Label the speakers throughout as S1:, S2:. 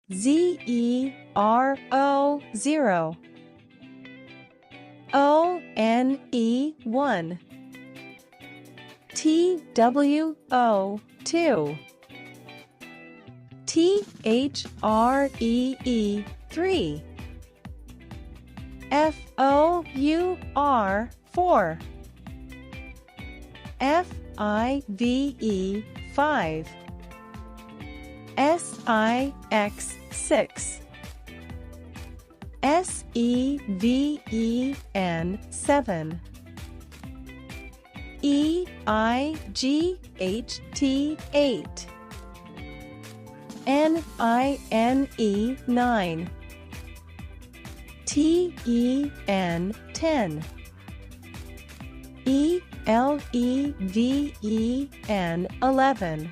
S1: ZERO 0, ONE 1, TWO 2, THREE 3, FOUR 4, FIVE 5, SIX 6, SEVEN 7, EIGHT 8, NINE 9, TEN 10, ELEVEN 11,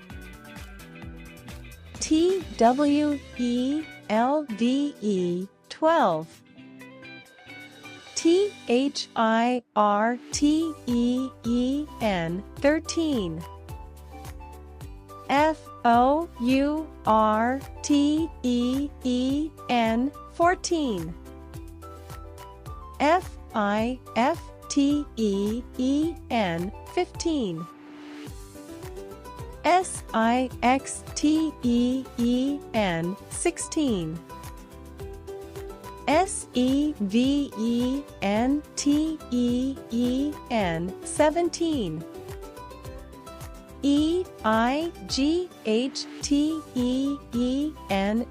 S1: TWELVE 12, THIRTEN 13, FOURTEN 14, FIFTEN 15, SIXTEEN 16, SEVENTEEN 17, EIGHTEEN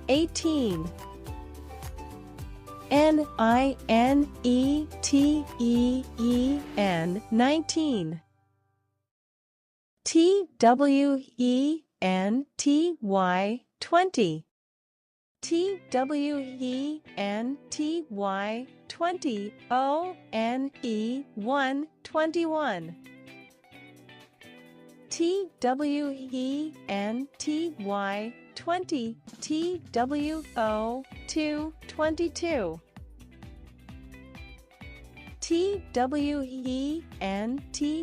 S1: 18, NINETEEN 19, TWENTY 20, TWENTY 20, ONE 21, TWENTY 20, TWO 2 22,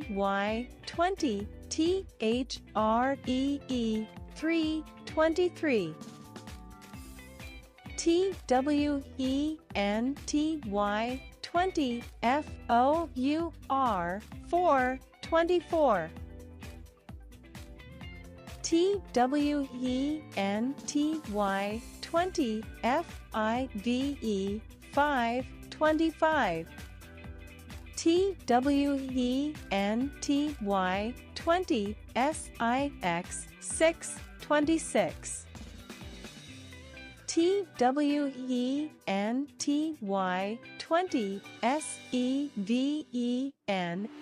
S1: TWENTY 20, THREE 3 23, TWENTY 20, FOUR 4 24, TWENTY 20, FIVE 5 25, TWENTY 20, SIX 6 26, TWENTY 20,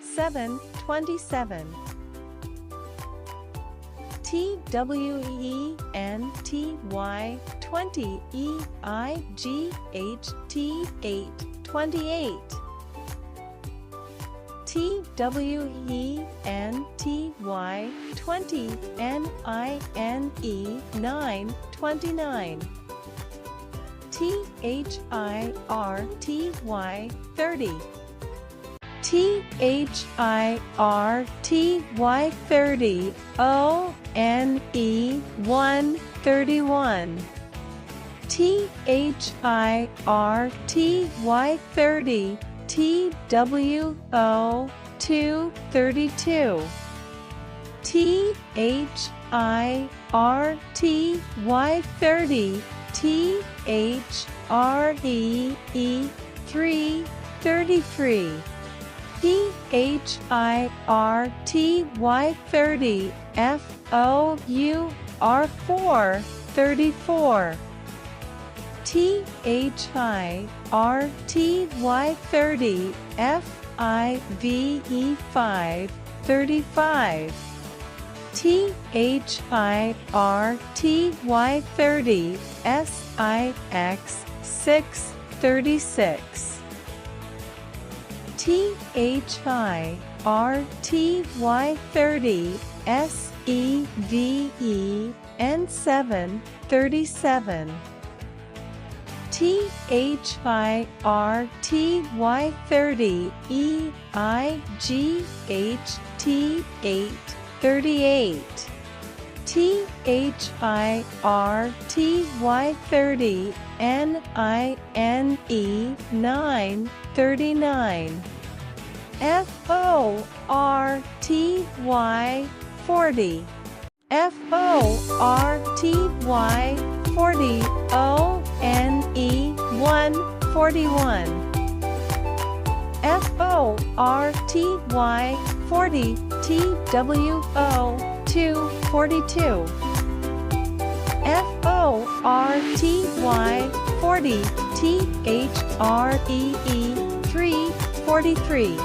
S1: SEVEN 7 27, TWENTY 20, EIGHT 8 28, TWENTY 20, NINE 9 29, THIRTY 30, THIRTY 30, ONE 1 31, THIRTY 30, TWO 2 32, THIRTY 30, THREE 3 33, THIRTY 30, FOUR 4 34, THIRTY 30, FIVE 5 35, THIRTY 30, SIX 6 36, THIRTY 30, SEVEN 7 37, THIRTY 30, EIGHT 8 38, THIRTY 30 NINE 9 39 FORTY 40 FORTY 40 ONE 1 41 FORTY 40 TWO 2 42 FORTY 40 THREE 3 43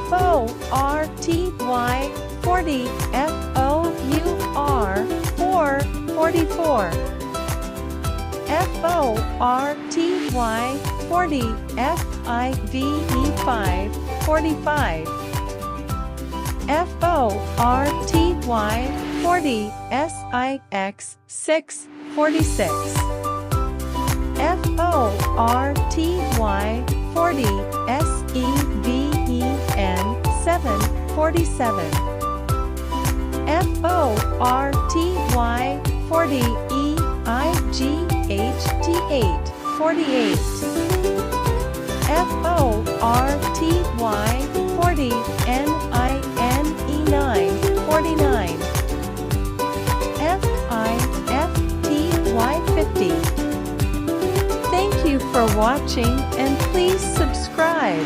S1: FORTY 40 FOUR 4 44 FORTY 40 FIVE 5 45 FORTY 40 SIX 6 46 FORTY 40 SEVEN 7 47 FORTY 40 EIGHT 8 48 FORTY 40 NINE 9 49 FIFTY 50. Thank you for watching and please subscribe.